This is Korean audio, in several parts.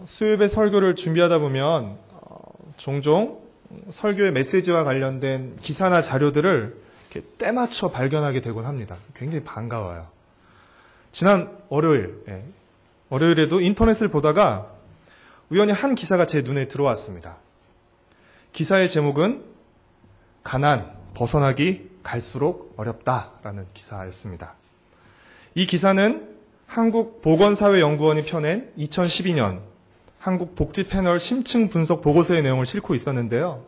수요일에 설교를 준비하다 보면 종종 설교의 메시지와 관련된 기사나 자료들을 이렇게 때맞춰 발견하게 되곤 합니다. 굉장히 반가워요. 지난 월요일에도 인터넷을 보다가 우연히 한 기사가 제 눈에 들어왔습니다. 기사의 제목은 가난, 벗어나기 갈수록 어렵다라는 기사였습니다. 이 기사는 한국보건사회연구원이 펴낸 2012년 한국복지패널 심층 분석 보고서의 내용을 싣고 있었는데요.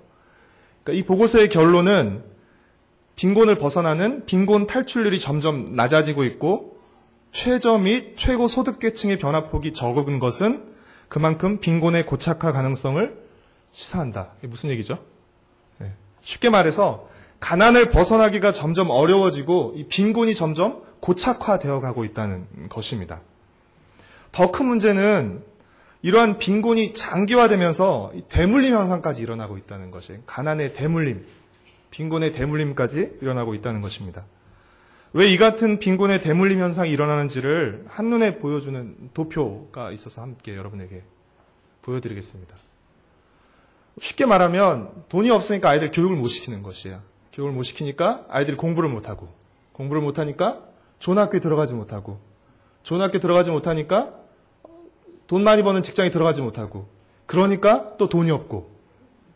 그러니까 이 보고서의 결론은 빈곤을 벗어나는 빈곤 탈출률이 점점 낮아지고 있고 최저 및 최고 소득계층의 변화폭이 적은 것은 그만큼 빈곤의 고착화 가능성을 시사한다. 이게 무슨 얘기죠? 쉽게 말해서 가난을 벗어나기가 점점 어려워지고 이 빈곤이 점점 고착화되어 가고 있다는 것입니다. 더 큰 문제는 이러한 빈곤이 장기화되면서 대물림 현상까지 일어나고 있다는 것이 가난의 대물림, 빈곤의 대물림까지 일어나고 있다는 것입니다. 왜 이 같은 빈곤의 대물림 현상이 일어나는지를 한눈에 보여주는 도표가 있어서 함께 여러분에게 보여드리겠습니다. 쉽게 말하면 돈이 없으니까 아이들 교육을 못 시키는 것이에요. 교육을 못 시키니까 아이들이 공부를 못하고 공부를 못하니까 좋은 학교에 들어가지 못하고 좋은 학교에 들어가지 못하니까 돈 많이 버는 직장에 들어가지 못하고 그러니까 또 돈이 없고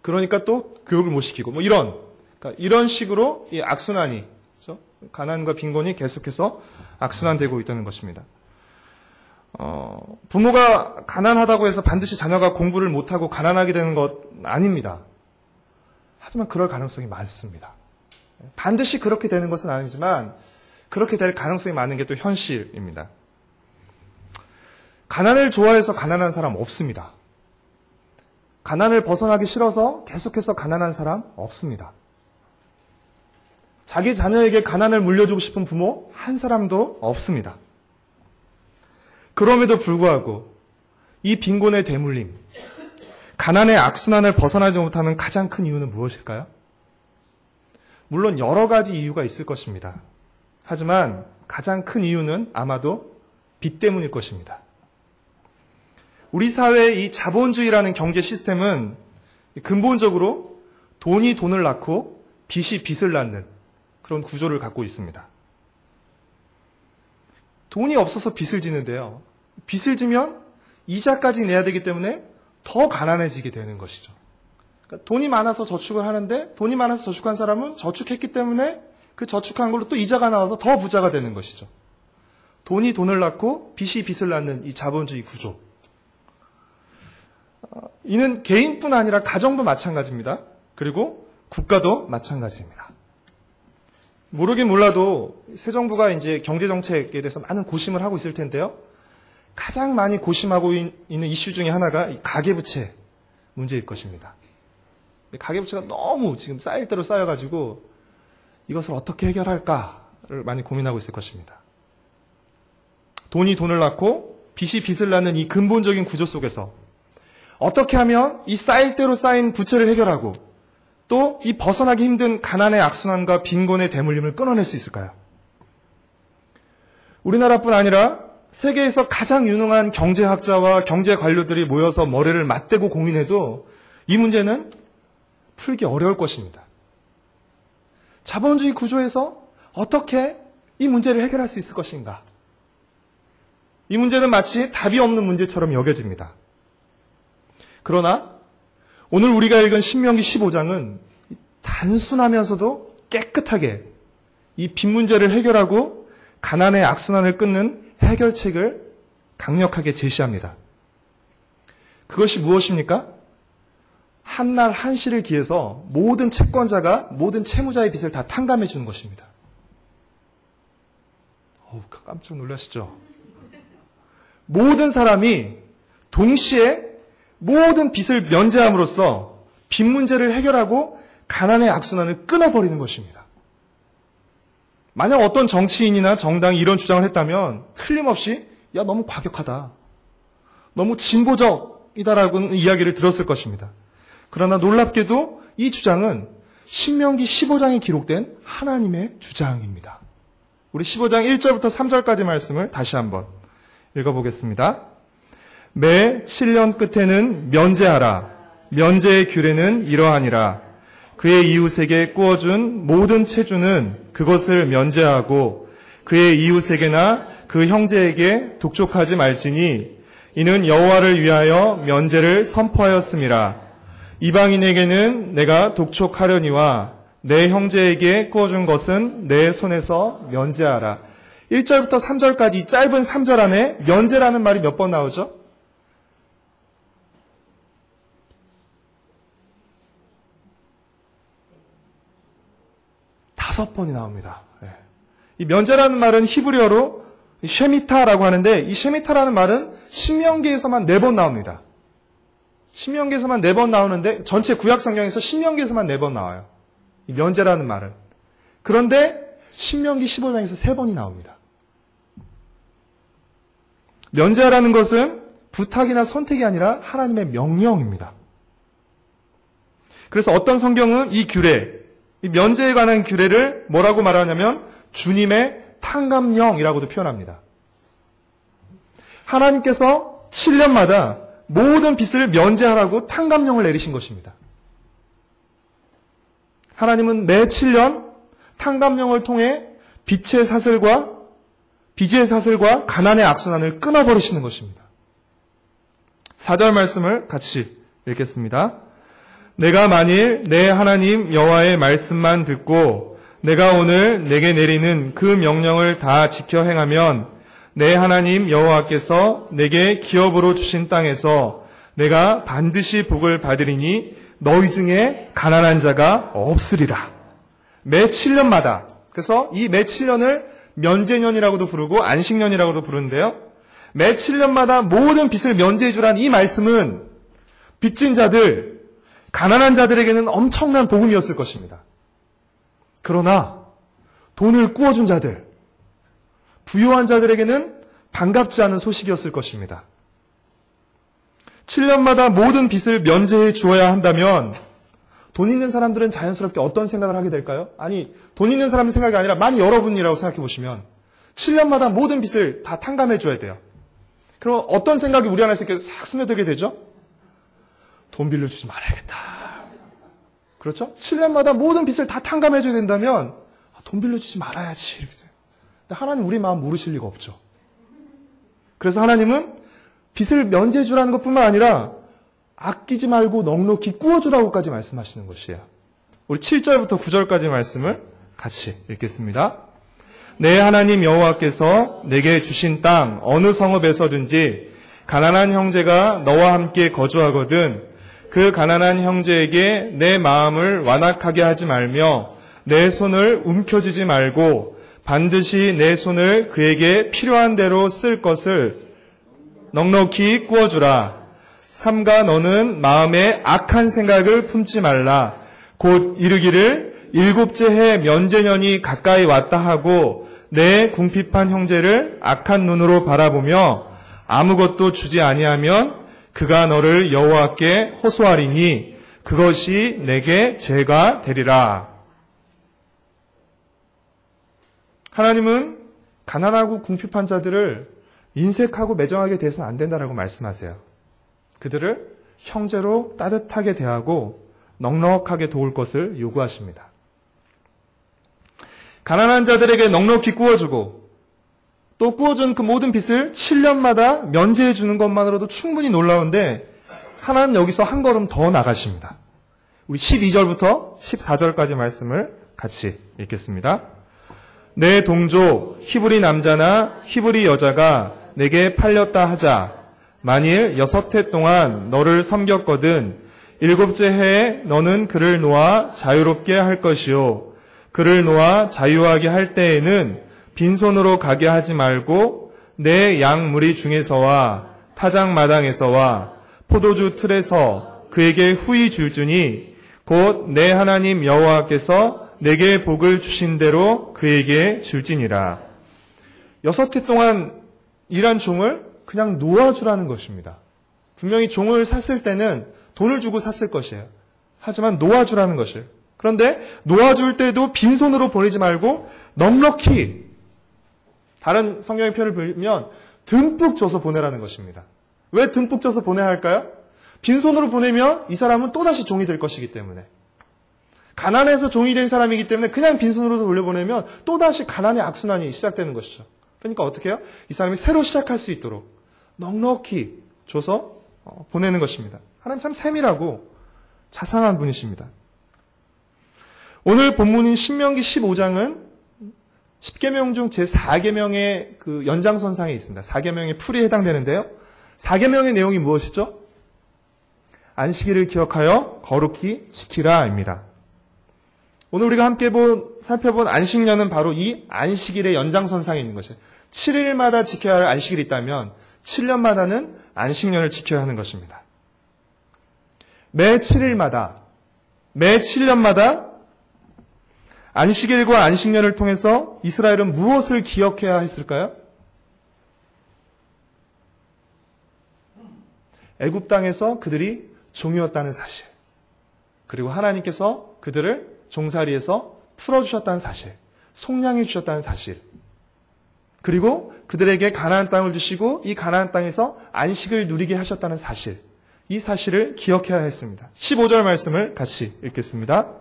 그러니까 또 교육을 못 시키고 뭐 이런 식으로 이 악순환이 그렇죠? 가난과 빈곤이 계속해서 악순환되고 있다는 것입니다. 부모가 가난하다고 해서 반드시 자녀가 공부를 못하고 가난하게 되는 것 아닙니다. 하지만 그럴 가능성이 많습니다. 반드시 그렇게 되는 것은 아니지만 그렇게 될 가능성이 많은 게 또 현실입니다. 가난을 좋아해서 가난한 사람 없습니다. 가난을 벗어나기 싫어서 계속해서 가난한 사람 없습니다. 자기 자녀에게 가난을 물려주고 싶은 부모 한 사람도 없습니다. 그럼에도 불구하고 이 빈곤의 대물림, 가난의 악순환을 벗어나지 못하는 가장 큰 이유는 무엇일까요? 물론 여러 가지 이유가 있을 것입니다. 하지만 가장 큰 이유는 아마도 빚 때문일 것입니다. 우리 사회의 이 자본주의라는 경제 시스템은 근본적으로 돈이 돈을 낳고 빚이 빚을 낳는 그런 구조를 갖고 있습니다. 돈이 없어서 빚을 지는데요. 빚을 지면 이자까지 내야 되기 때문에 더 가난해지게 되는 것이죠. 그러니까 돈이 많아서 저축을 하는데 돈이 많아서 저축한 사람은 저축했기 때문에 그 저축한 걸로 또 이자가 나와서 더 부자가 되는 것이죠. 돈이 돈을 낳고 빚이 빚을 낳는 이 자본주의 구조. 이는 개인뿐 아니라 가정도 마찬가지입니다. 그리고 국가도 마찬가지입니다. 모르긴 몰라도 새 정부가 이제 경제정책에 대해서 많은 고심을 하고 있을 텐데요. 가장 많이 고심하고 있는 이슈 중에 하나가 이 가계부채 문제일 것입니다. 가계부채가 너무 지금 쌓일 대로 쌓여가지고 이것을 어떻게 해결할까를 많이 고민하고 있을 것입니다. 돈이 돈을 낳고 빚이 빚을 낳는 이 근본적인 구조 속에서 어떻게 하면 이 쌓일 대로 쌓인 부채를 해결하고 또 이 벗어나기 힘든 가난의 악순환과 빈곤의 대물림을 끊어낼 수 있을까요? 우리나라뿐 아니라 세계에서 가장 유능한 경제학자와 경제 관료들이 모여서 머리를 맞대고 고민해도 이 문제는 풀기 어려울 것입니다. 자본주의 구조에서 어떻게 이 문제를 해결할 수 있을 것인가? 이 문제는 마치 답이 없는 문제처럼 여겨집니다. 그러나 오늘 우리가 읽은 신명기 15장은 단순하면서도 깨끗하게 이 빚 문제를 해결하고 가난의 악순환을 끊는 해결책을 강력하게 제시합니다. 그것이 무엇입니까? 한날 한시를 기해서 모든 채권자가 모든 채무자의 빚을 다 탕감해 주는 것입니다. 깜짝 놀라시죠? 모든 사람이 동시에 모든 빚을 면제함으로써 빚 문제를 해결하고 가난의 악순환을 끊어버리는 것입니다. 만약 어떤 정치인이나 정당이 이런 주장을 했다면 틀림없이 너무 과격하다. 너무 진보적이다라는 이야기를 들었을 것입니다. 그러나 놀랍게도 이 주장은 신명기 15장에 기록된 하나님의 주장입니다. 우리 15장 1절부터 3절까지 말씀을 다시 한번 읽어보겠습니다. 매 7년 끝에는 면제하라. 면제의 규례는 이러하니라. 그의 이웃에게 꾸어준 모든 체주는 그것을 면제하고 그의 이웃에게나 그 형제에게 독촉하지 말지니 이는 여호와를 위하여 면제를 선포하였음이라. 이방인에게는 내가 독촉하려니와 내 형제에게 꾸어준 것은 내 손에서 면제하라. 1절부터 3절까지 이 짧은 3절 안에 면제라는 말이 몇 번 나오죠? 5번이 나옵니다. 이 면제라는 말은 히브리어로 쉐미타라고 하는데 이 쉐미타라는 말은 신명기에서만 4번 나옵니다. 신명기에서만 4번 나오는데 전체 구약 성경에서 신명기에서만 4번 나와요. 이 면제라는 말은. 그런데 신명기 15장에서 3번이 나옵니다. 면제하라는 것은 부탁이나 선택이 아니라 하나님의 명령입니다. 그래서 어떤 성경은 이 규례, 이 면제에 관한 규례를 뭐라고 말하냐면 주님의 탕감령이라고도 표현합니다. 하나님께서 7년마다 모든 빚을 면제하라고 탕감령을 내리신 것입니다. 하나님은 매 7년 탕감령을 통해 빚의 사슬과 가난의 악순환을 끊어버리시는 것입니다. 4절 말씀을 같이 읽겠습니다. 내가 만일 내 하나님 여호와의 말씀만 듣고 내가 오늘 내게 내리는 그 명령을 다 지켜 행하면 내 하나님 여호와께서 내게 기업으로 주신 땅에서 내가 반드시 복을 받으리니 너희 중에 가난한 자가 없으리라. 매 7년마다, 그래서 이 매 7년을 면제년이라고도 부르고 안식년이라고도 부르는데요. 매 7년마다 모든 빚을 면제해 주라는 이 말씀은 빚진 자들, 가난한 자들에게는 엄청난 복음이었을 것입니다. 그러나 돈을 꾸어준 자들, 부유한 자들에게는 반갑지 않은 소식이었을 것입니다. 7년마다 모든 빚을 면제해 주어야 한다면 돈 있는 사람들은 자연스럽게 어떤 생각을 하게 될까요? 아니, 돈 있는 사람의 생각이 아니라 만약 여러분이라고 생각해 보시면 7년마다 모든 빚을 다 탕감해 줘야 돼요. 그럼 어떤 생각이 우리 안에서 이렇게 싹 스며들게 되죠? 돈 빌려주지 말아야겠다. 그렇죠? 7년마다 모든 빚을 다 탕감해 줘야 된다면 돈 빌려주지 말아야지. 이렇게 생각해요. 근데 하나님 우리 마음 모르실 리가 없죠. 그래서 하나님은 빚을 면제해 주라는 것뿐만 아니라 아끼지 말고 넉넉히 꾸어주라고까지 말씀하시는 것이에요. 우리 7절부터 9절까지 말씀을 같이 읽겠습니다. 내 하나님 여호와께서 내게 주신 땅 어느 성읍에서든지 가난한 형제가 너와 함께 거주하거든 그 가난한 형제에게 내 마음을 완악하게 하지 말며 내 손을 움켜쥐지 말고 반드시 내 손을 그에게 필요한 대로 쓸 것을 넉넉히 꾸어주라. 삼가 너는 마음에 악한 생각을 품지 말라. 곧 이르기를 7째 해 면제년이 가까이 왔다 하고 내 궁핍한 형제를 악한 눈으로 바라보며 아무것도 주지 아니하면 그가 너를 여호와께 호소하리니 그것이 내게 죄가 되리라. 하나님은 가난하고 궁핍한 자들을 인색하고 매정하게 대해서는 안 된다라고 말씀하세요. 그들을 형제로 따뜻하게 대하고 넉넉하게 도울 것을 요구하십니다. 가난한 자들에게 넉넉히 꾸어주고 또 꾸어준 그 모든 빚을 7년마다 면제해 주는 것만으로도 충분히 놀라운데 하나님 여기서 한 걸음 더 나가십니다. 우리 12절부터 14절까지 말씀을 같이 읽겠습니다. 내 동족 히브리 남자나 히브리 여자가 내게 팔렸다 하자. 만일 6해 동안 너를 섬겼거든 7째 해에 너는 그를 놓아 자유롭게 할 것이요. 그를 놓아 자유하게 할 때에는 빈손으로 가게 하지 말고 내 양무리 중에서와 타작마당에서와 포도주 틀에서 그에게 후히 줄 주니 곧 내 하나님 여호와께서 내게 복을 주신 대로 그에게 줄지니라. 6해 동안 일한 종을 그냥 놓아주라는 것입니다. 분명히 종을 샀을 때는 돈을 주고 샀을 것이에요. 하지만 놓아주라는 것이에요. 그런데 놓아줄 때도 빈손으로 보내지 말고 넉넉히, 다른 성경의 표현을 보면 듬뿍 줘서 보내라는 것입니다. 왜 듬뿍 줘서 보내야 할까요? 빈손으로 보내면 이 사람은 또다시 종이 될 것이기 때문에. 가난해서 종이 된 사람이기 때문에 그냥 빈손으로 돌려보내면 또다시 가난의 악순환이 시작되는 것이죠. 그러니까 어떻게 해요? 이 사람이 새로 시작할 수 있도록 넉넉히 줘서 보내는 것입니다. 하나님 참 세밀하고 자상한 분이십니다. 오늘 본문인 신명기 15장은 10계명 중 제4계명의 그 연장선상에 있습니다. 4계명의 풀이 해당되는데요. 4계명의 내용이 무엇이죠? 안식일을 기억하여 거룩히 지키라입니다. 오늘 우리가 함께 살펴본 안식년은 바로 이 안식일의 연장선상에 있는 것이에요. 7일마다 지켜야 할 안식일이 있다면 7년마다는 안식년을 지켜야 하는 것입니다. 매 7일마다, 매 7년마다 안식일과 안식년을 통해서 이스라엘은 무엇을 기억해야 했을까요? 애굽 땅에서 그들이 종이었다는 사실, 그리고 하나님께서 그들을 종살이에서 풀어주셨다는 사실, 속량해 주셨다는 사실, 그리고 그들에게 가나안 땅을 주시고 이 가나안 땅에서 안식을 누리게 하셨다는 사실, 이 사실을 기억해야 했습니다. 15절 말씀을 같이 읽겠습니다.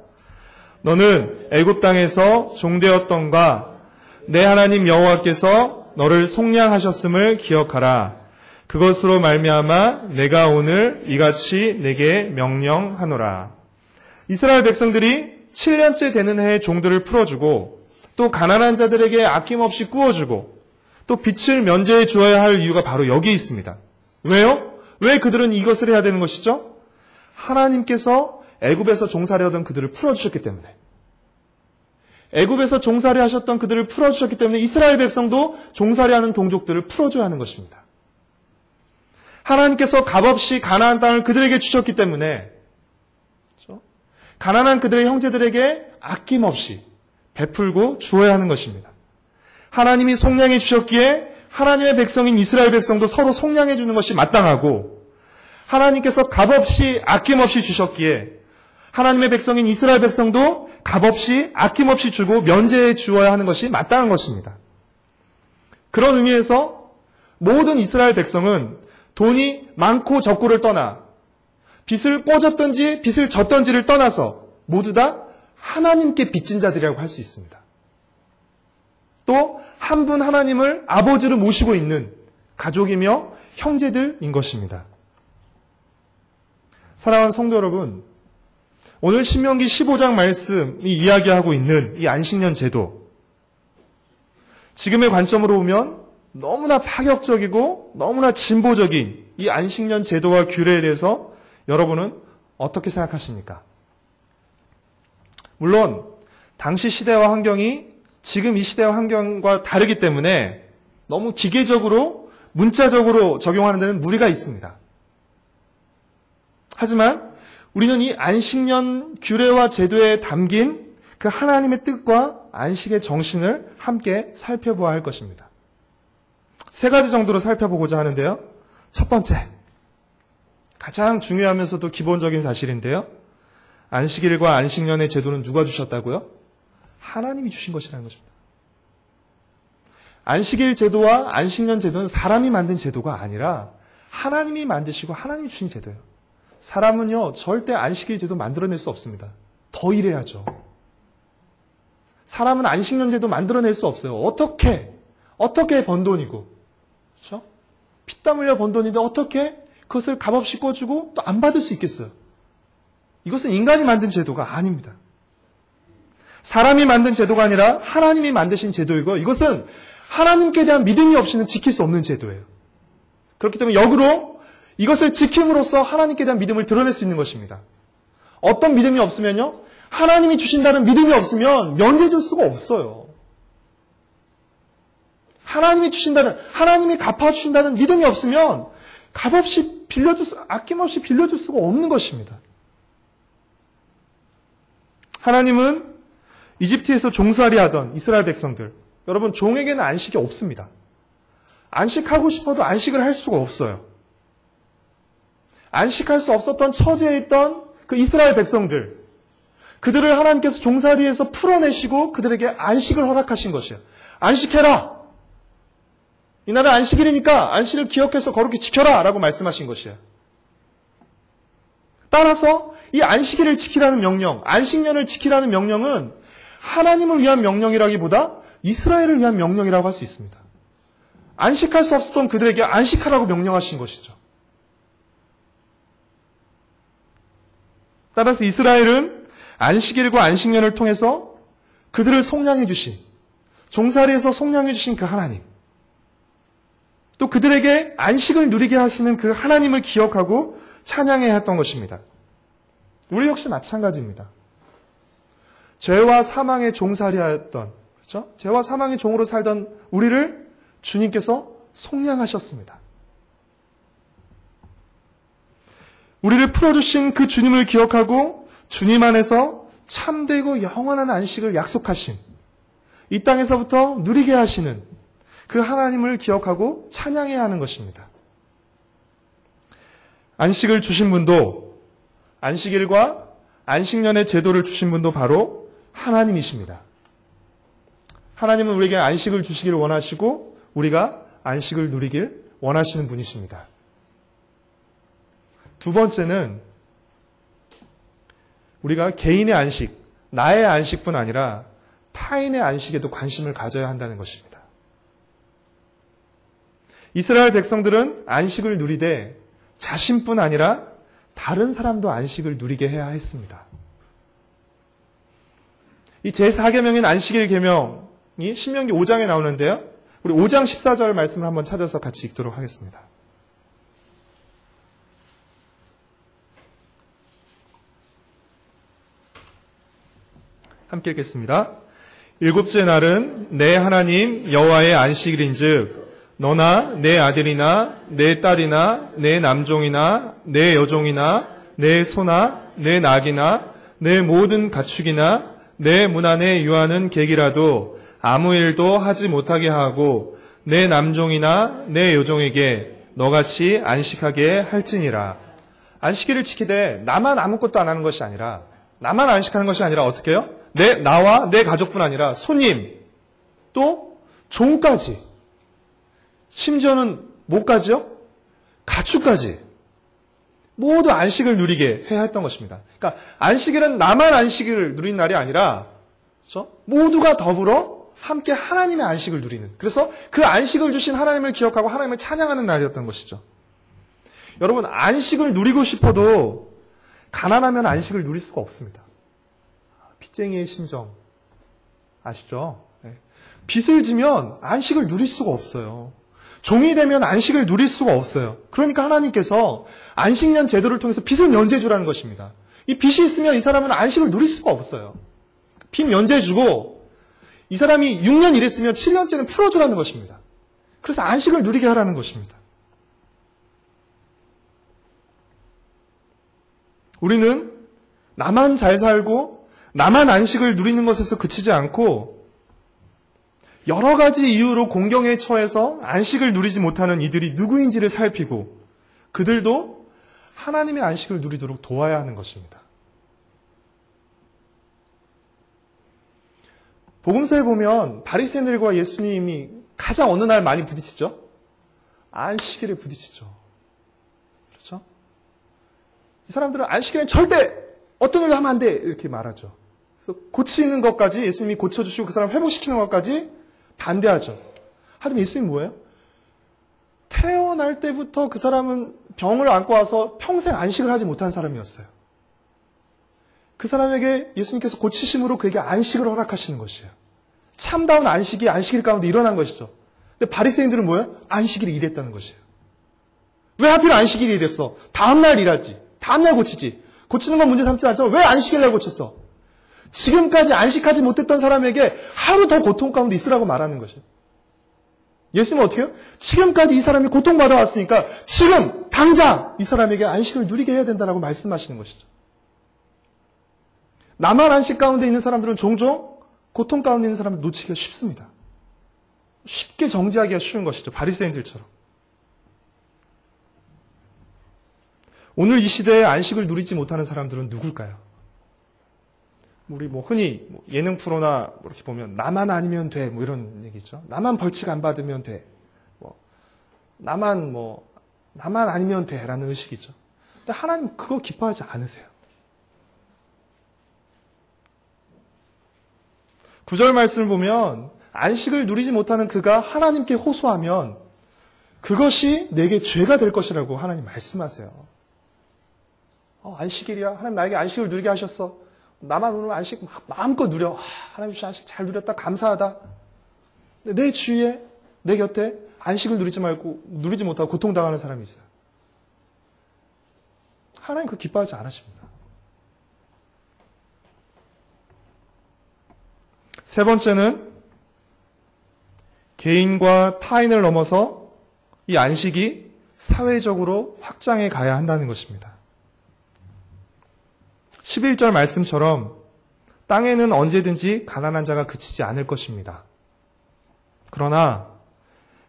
너는 애굽 땅에서 종되었던가 내 하나님 여호와께서 너를 속량하셨음을 기억하라. 그것으로 말미암아 내가 오늘 이같이 내게 명령하노라. 이스라엘 백성들이 7년째 되는 해에 종들을 풀어주고 또 가난한 자들에게 아낌없이 구워주고 또 빛을 면제해 주어야 할 이유가 바로 여기 있습니다. 왜요? 왜 그들은 이것을 해야 되는 것이죠? 하나님께서 애굽에서 종살이하던 그들을 풀어주셨기 때문에, 애굽에서 종살이 하셨던 그들을 풀어주셨기 때문에 이스라엘 백성도 종살이하는 동족들을 풀어줘야 하는 것입니다. 하나님께서 값없이 가나안 땅을 그들에게 주셨기 때문에 그렇죠? 가난한 그들의 형제들에게 아낌없이 베풀고 주어야 하는 것입니다. 하나님이 속량해 주셨기에 하나님의 백성인 이스라엘 백성도 서로 속량해 주는 것이 마땅하고, 하나님께서 값없이 아낌없이 주셨기에 하나님의 백성인 이스라엘 백성도 값없이 아낌없이 주고 면제해 주어야 하는 것이 마땅한 것입니다. 그런 의미에서 모든 이스라엘 백성은 돈이 많고 적고를 떠나 빚을 꿔줬던지 빚을 졌던지를 떠나서 모두 다 하나님께 빚진 자들이라고 할 수 있습니다. 또 한 분 하나님을 아버지로 모시고 있는 가족이며 형제들인 것입니다. 사랑하는 성도 여러분, 오늘 신명기 15장 말씀이 이야기하고 있는 이 안식년 제도, 지금의 관점으로 보면 너무나 파격적이고 너무나 진보적인 이 안식년 제도와 규례에 대해서 여러분은 어떻게 생각하십니까? 물론 당시 시대와 환경이 지금 이 시대와 환경과 다르기 때문에 너무 기계적으로 문자적으로 적용하는 데는 무리가 있습니다. 하지만 우리는 이 안식년 규례와 제도에 담긴 그 하나님의 뜻과 안식의 정신을 함께 살펴보아야 할 것입니다. 세 가지 정도로 살펴보고자 하는데요. 첫 번째, 가장 중요하면서도 기본적인 사실인데요. 안식일과 안식년의 제도는 누가 주셨다고요? 하나님이 주신 것이라는 것입니다. 안식일 제도와 안식년 제도는 사람이 만든 제도가 아니라 하나님이 만드시고 하나님이 주신 제도예요. 사람은요, 절대 안식일 제도 만들어낼 수 없습니다. 더 일해야죠. 사람은 안식년 제도 만들어낼 수 없어요. 어떻게 번 돈이고, 그렇죠? 피땀 흘려 번 돈인데 어떻게 그것을 값없이 꿔주고 또 안 받을 수 있겠어요? 이것은 인간이 만든 제도가 아닙니다. 사람이 만든 제도가 아니라 하나님이 만드신 제도이고, 이것은 하나님께 대한 믿음이 없이는 지킬 수 없는 제도예요. 그렇기 때문에 역으로 이것을 지킴으로써 하나님께 대한 믿음을 드러낼 수 있는 것입니다. 어떤 믿음이 없으면요, 하나님이 주신다는 믿음이 없으면 면제줄 수가 없어요. 하나님이 주신다는, 하나님이 갚아주신다는 믿음이 없으면 값없이 아낌없이 빌려줄 수가 없는 것입니다. 하나님은 이집트에서 종살이 하던 이스라엘 백성들, 여러분, 종에게는 안식이 없습니다. 안식하고 싶어도 안식을 할 수가 없어요. 안식할 수 없었던 처지에 있던 그 이스라엘 백성들, 그들을 하나님께서 종살이에서 풀어내시고 그들에게 안식을 허락하신 것이에요. 안식해라! 이날은 안식일이니까 안식을 기억해서 거룩히 지켜라 라고 말씀하신 것이에요. 따라서 이 안식일을 지키라는 명령, 안식년을 지키라는 명령은 하나님을 위한 명령이라기보다 이스라엘을 위한 명령이라고 할 수 있습니다. 안식할 수 없었던 그들에게 안식하라고 명령하신 것이죠. 따라서 이스라엘은 안식일과 안식년을 통해서 그들을 속량해 주신, 종살이에서 속량해 주신 그 하나님, 또 그들에게 안식을 누리게 하시는 그 하나님을 기억하고 찬양해야 했던 것입니다. 우리 역시 마찬가지입니다. 죄와 사망의 종살이하였던, 그렇죠? 죄와 사망의 종으로 살던 우리를 주님께서 속량하셨습니다. 우리를 풀어주신 그 주님을 기억하고 주님 안에서 참되고 영원한 안식을 약속하신, 이 땅에서부터 누리게 하시는 그 하나님을 기억하고 찬양해야 하는 것입니다. 안식을 주신 분도, 안식일과 안식년의 제도를 주신 분도 바로 하나님이십니다. 하나님은 우리에게 안식을 주시기를 원하시고 우리가 안식을 누리길 원하시는 분이십니다. 두 번째는 우리가 개인의 안식, 나의 안식뿐 아니라 타인의 안식에도 관심을 가져야 한다는 것입니다. 이스라엘 백성들은 안식을 누리되 자신뿐 아니라 다른 사람도 안식을 누리게 해야 했습니다. 이 제4계명인 안식일 계명이 신명기 5장에 나오는데요. 우리 5장 14절 말씀을 한번 찾아서 같이 읽도록 하겠습니다. 함께 읽겠습니다. 일곱째 날은 내 하나님 여호와의 안식일인즉 너나 내 아들이나 내 딸이나 내 남종이나 내 여종이나 내 소나 내 낙이나 내 모든 가축이나 내 문 안에 유하는 객이라도 아무 일도 하지 못하게 하고 내 남종이나 내 여종에게 너같이 안식하게 할지니라. 안식일을 지키되 나만 아무것도 안 하는 것이 아니라, 나만 안식하는 것이 아니라 어떻게 해요? 나와 내 가족뿐 아니라 손님, 또 종까지, 심지어는 뭐까지요? 가축까지 모두 안식을 누리게 해야 했던 것입니다. 그러니까 안식일은 나만 안식일을 누리는 날이 아니라, 그렇죠? 모두가 더불어 함께 하나님의 안식을 누리는, 그래서 그 안식을 주신 하나님을 기억하고 하나님을 찬양하는 날이었던 것이죠. 여러분, 안식을 누리고 싶어도 가난하면 안식을 누릴 수가 없습니다. 빚쟁이의 심정 아시죠? 네. 빚을 지면 안식을 누릴 수가 없어요. 종이 되면 안식을 누릴 수가 없어요. 그러니까 하나님께서 안식년 제도를 통해서 빚을 면제해 주라는 것입니다. 이 빚이 있으면 이 사람은 안식을 누릴 수가 없어요. 빚 면제해 주고 이 사람이 6년 일했으면 7년째는 풀어주라는 것입니다. 그래서 안식을 누리게 하라는 것입니다. 우리는 나만 잘 살고 나만 안식을 누리는 것에서 그치지 않고 여러 가지 이유로 공경에 처해서 안식을 누리지 못하는 이들이 누구인지를 살피고 그들도 하나님의 안식을 누리도록 도와야 하는 것입니다. 복음서에 보면 바리새인들과 예수님이 가장 어느 날 많이 부딪히죠? 안식일에 부딪히죠. 그렇죠? 이 사람들은 안식일엔 절대 어떤 일도 하면 안 돼! 이렇게 말하죠. 그래서 고치는 것까지, 예수님이 고쳐주시고 그 사람 회복시키는 것까지 반대하죠. 하지만 예수님이 뭐예요? 태어날 때부터 그 사람은 병을 안고 와서 평생 안식을 하지 못한 사람이었어요. 그 사람에게 예수님께서 고치심으로 그에게 안식을 허락하시는 것이에요. 참다운 안식이 안식일 가운데 일어난 것이죠. 근데 바리새인들은 뭐예요? 안식일이 이랬다는 것이에요. 왜 하필 안식일이 이랬어? 다음날 일하지. 다음날 고치지. 고치는 건 문제 삼지 않지만 왜 안식일날 고쳤어? 지금까지 안식하지 못했던 사람에게 하루 더 고통 가운데 있으라고 말하는 것이에요. 예수님은 어떻게 해요? 지금까지 이 사람이 고통받아 왔으니까 지금 당장 이 사람에게 안식을 누리게 해야 된다고 말씀하시는 것이죠. 나만 안식 가운데 있는 사람들은 종종 고통 가운데 있는 사람을 놓치기가 쉽습니다. 쉽게 정지하기가 쉬운 것이죠. 바리새인들처럼. 오늘 이 시대에 안식을 누리지 못하는 사람들은 누굴까요? 우리 흔히 예능 프로나 이렇게 보면 나만 아니면 돼 이런 얘기죠. 나만 벌칙 안 받으면 돼. 나만 아니면 돼라는 의식이죠. 근데 하나님 그거 기뻐하지 않으세요. 9절 말씀을 보면 안식을 누리지 못하는 그가 하나님께 호소하면 그것이 내게 죄가 될 것이라고 하나님 말씀하세요. 안식일이야. 하나님 나에게 안식을 누리게 하셨어. 나만 오늘 안식 마음껏 누려. 하나님 주신 안식 잘 누렸다. 감사하다. 내 주위에, 내 곁에 안식을 누리지 못하고 고통당하는 사람이 있어요. 하나님 그거 기뻐하지 않으십니다. 세 번째는 개인과 타인을 넘어서 이 안식이 사회적으로 확장해 가야 한다는 것입니다. 11절 말씀처럼 땅에는 언제든지 가난한 자가 그치지 않을 것입니다. 그러나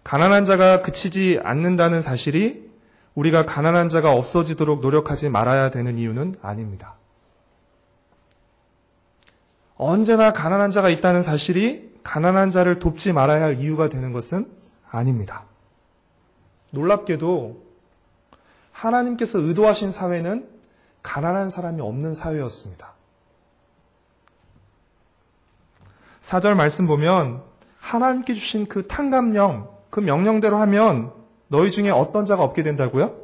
가난한 자가 그치지 않는다는 사실이 우리가 가난한 자가 없어지도록 노력하지 말아야 되는 이유는 아닙니다. 언제나 가난한 자가 있다는 사실이 가난한 자를 돕지 말아야 할 이유가 되는 것은 아닙니다. 놀랍게도 하나님께서 의도하신 사회는 가난한 사람이 없는 사회였습니다. 4절 말씀 보면 하나님께 주신 그 탕감령, 그 명령대로 하면 너희 중에 어떤 자가 없게 된다고요?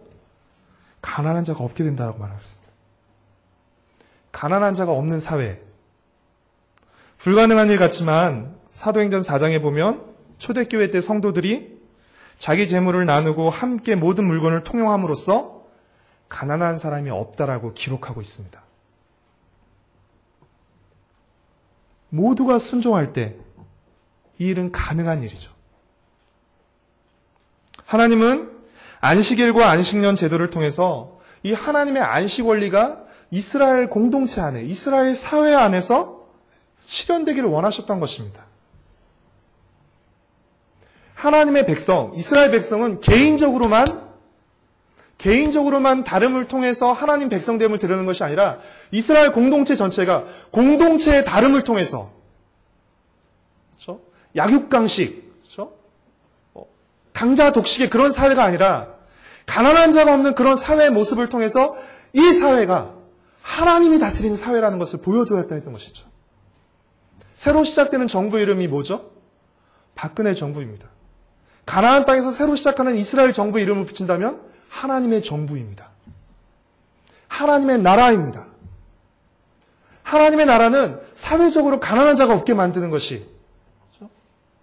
가난한 자가 없게 된다고 말하셨습니다. 가난한 자가 없는 사회. 불가능한 일 같지만 사도행전 4장에 보면 초대교회 때 성도들이 자기 재물을 나누고 함께 모든 물건을 통용함으로써 가난한 사람이 없다라고 기록하고 있습니다. 모두가 순종할 때 이 일은 가능한 일이죠. 하나님은 안식일과 안식년 제도를 통해서 이 하나님의 안식 원리가 이스라엘 공동체 안에, 이스라엘 사회 안에서 실현되기를 원하셨던 것입니다. 하나님의 백성, 이스라엘 백성은 개인적으로만 다름을 통해서 하나님 백성됨을 드러내는 것이 아니라 이스라엘 공동체 전체가 공동체의 다름을 통해서, 그렇죠? 약육강식, 그렇죠? 강자 독식의 그런 사회가 아니라 가난한 자가 없는 그런 사회의 모습을 통해서 이 사회가 하나님이 다스리는 사회라는 것을 보여줘야 했던 것이죠. 새로 시작되는 정부 이름이 뭐죠? 박근혜 정부입니다. 가나안 땅에서 새로 시작하는 이스라엘 정부 이름을 붙인다면 하나님의 정부입니다. 하나님의 나라입니다. 하나님의 나라는 사회적으로 가난한 자가 없게 만드는 것이,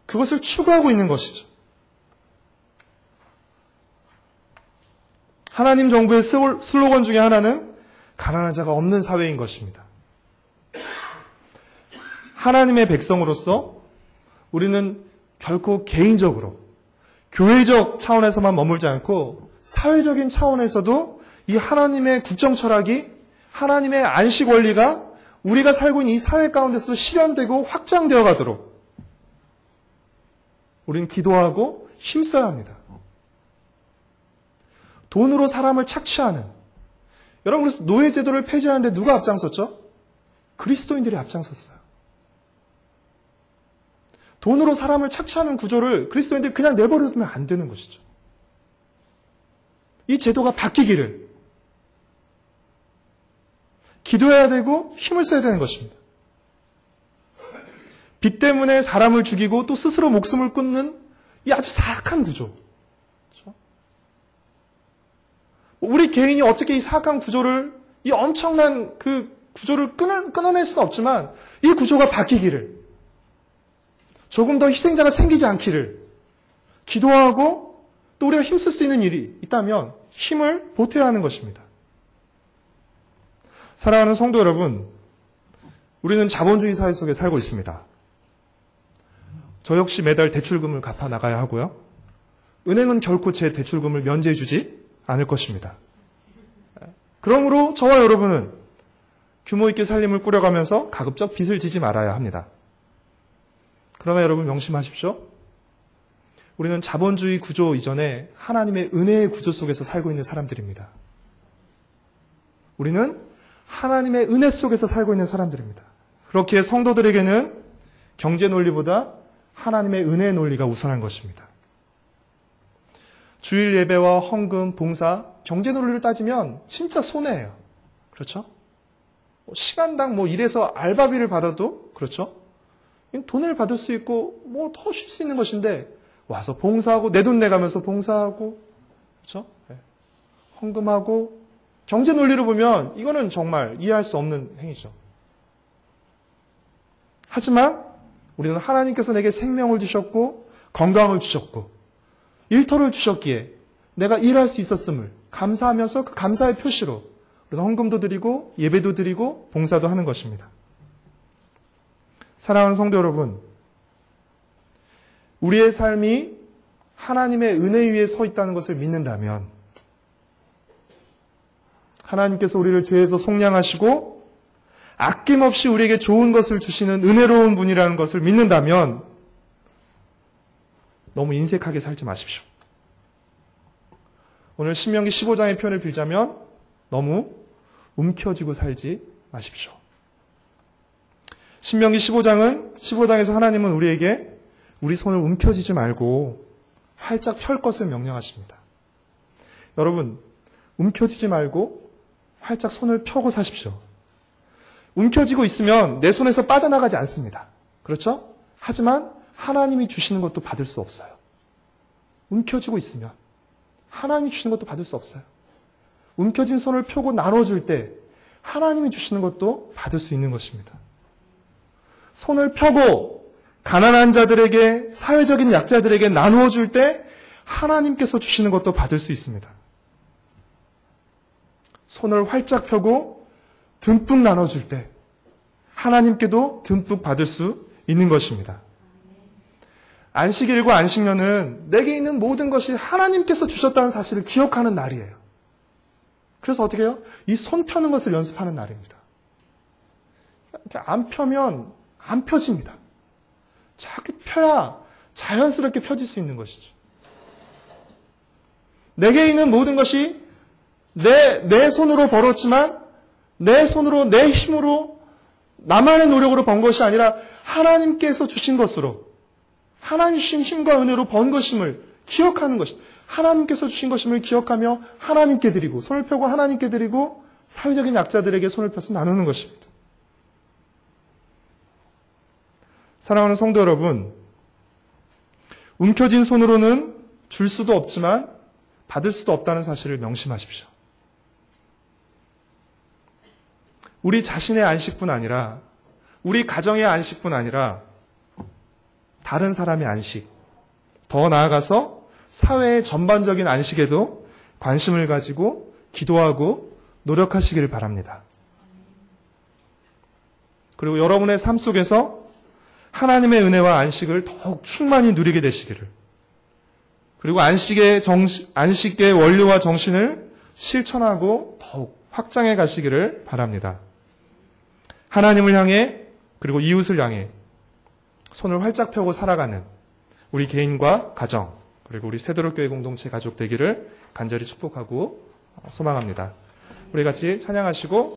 그것을 추구하고 있는 것이죠. 하나님 정부의 슬로건 중에 하나는 가난한 자가 없는 사회인 것입니다. 하나님의 백성으로서 우리는 결코 개인적으로, 교회적 차원에서만 머물지 않고 사회적인 차원에서도 이 하나님의 국정 철학이, 하나님의 안식 원리가 우리가 살고 있는 이 사회 가운데서 실현되고 확장되어 가도록 우리는 기도하고 힘써야 합니다. 돈으로 사람을 착취하는, 여러분, 그래서 노예제도를 폐지하는데 누가 앞장섰죠? 그리스도인들이 앞장섰어요. 돈으로 사람을 착취하는 구조를 그리스도인들이 그냥 내버려두면 안 되는 것이죠. 이 제도가 바뀌기를 기도해야 되고 힘을 써야 되는 것입니다. 빚 때문에 사람을 죽이고 또 스스로 목숨을 끊는 이 아주 사악한 구조. 그렇죠? 우리 개인이 어떻게 이 사악한 구조를, 이 엄청난 그 구조를 끊어낼 수는 없지만 이 구조가 바뀌기를, 조금 더 희생자가 생기지 않기를 기도하고 또 우리가 힘쓸 수 있는 일이 있다면 힘을 보태야 하는 것입니다. 사랑하는 성도 여러분, 우리는 자본주의 사회 속에 살고 있습니다. 저 역시 매달 대출금을 갚아 나가야 하고요. 은행은 결코 제 대출금을 면제해 주지 않을 것입니다. 그러므로 저와 여러분은 규모 있게 삶을 꾸려가면서 가급적 빚을 지지 말아야 합니다. 그러나 여러분 명심하십시오. 우리는 자본주의 구조 이전에 하나님의 은혜의 구조 속에서 살고 있는 사람들입니다. 우리는 하나님의 은혜 속에서 살고 있는 사람들입니다. 그렇기에 성도들에게는 경제 논리보다 하나님의 은혜의 논리가 우선한 것입니다. 주일 예배와 헌금, 봉사, 경제 논리를 따지면 진짜 손해예요. 그렇죠? 시간당 일해서 알바비를 받아도 그렇죠? 돈을 받을 수 있고 더 쉴 수 있는 것인데 와서 봉사하고 내 돈 내가면서 봉사하고 그렇죠? 헌금하고 경제 논리로 보면 이거는 정말 이해할 수 없는 행위죠. 하지만 우리는 하나님께서 내게 생명을 주셨고 건강을 주셨고 일터를 주셨기에 내가 일할 수 있었음을 감사하면서 그 감사의 표시로 우리는 헌금도 드리고 예배도 드리고 봉사도 하는 것입니다. 사랑하는 성도 여러분, 우리의 삶이 하나님의 은혜 위에 서 있다는 것을 믿는다면 하나님께서 우리를 죄에서 속량하시고 아낌없이 우리에게 좋은 것을 주시는 은혜로운 분이라는 것을 믿는다면 너무 인색하게 살지 마십시오. 오늘 신명기 15장의 표현을 빌자면 너무 움켜쥐고 살지 마십시오. 신명기 15장에서 하나님은 우리에게 우리 손을 움켜쥐지 말고 활짝 펼 것을 명령하십니다. 여러분, 움켜쥐지 말고 활짝 손을 펴고 사십시오. 움켜쥐고 있으면 내 손에서 빠져나가지 않습니다. 그렇죠? 하지만 하나님이 주시는 것도 받을 수 없어요. 움켜쥐고 있으면 하나님이 주시는 것도 받을 수 없어요. 움켜진 손을 펴고 나눠줄 때 하나님이 주시는 것도 받을 수 있는 것입니다. 손을 펴고 가난한 자들에게, 사회적인 약자들에게 나누어 줄 때 하나님께서 주시는 것도 받을 수 있습니다. 손을 활짝 펴고 듬뿍 나눠줄 때 하나님께도 듬뿍 받을 수 있는 것입니다. 안식일과 안식년은 내게 있는 모든 것이 하나님께서 주셨다는 사실을 기억하는 날이에요. 그래서 어떻게 해요? 이 손 펴는 것을 연습하는 날입니다. 이렇게 안 펴면 안 펴집니다. 자꾸 펴야 자연스럽게 펴질 수 있는 것이죠. 내게 있는 모든 것이 내 손으로 벌었지만 내 손으로, 내 힘으로, 나만의 노력으로 번 것이 아니라 하나님께서 주신 것으로, 하나님 주신 힘과 은혜로 번 것임을 기억하는 것이, 하나님께서 주신 것임을 기억하며 하나님께 드리고, 손을 펴고 하나님께 드리고 사회적인 약자들에게 손을 펴서 나누는 것입니다. 사랑하는 성도 여러분, 움켜진 손으로는 줄 수도 없지만 받을 수도 없다는 사실을 명심하십시오. 우리 자신의 안식뿐 아니라, 우리 가정의 안식뿐 아니라 다른 사람의 안식, 더 나아가서 사회의 전반적인 안식에도 관심을 가지고 기도하고 노력하시기를 바랍니다. 그리고 여러분의 삶 속에서 하나님의 은혜와 안식을 더욱 충만히 누리게 되시기를, 그리고 안식의 원리와 정신을 실천하고 더욱 확장해 가시기를 바랍니다. 하나님을 향해 그리고 이웃을 향해 손을 활짝 펴고 살아가는 우리 개인과 가정, 그리고 우리 세도록교회 공동체 가족 되기를 간절히 축복하고 소망합니다. 우리 같이 찬양하시고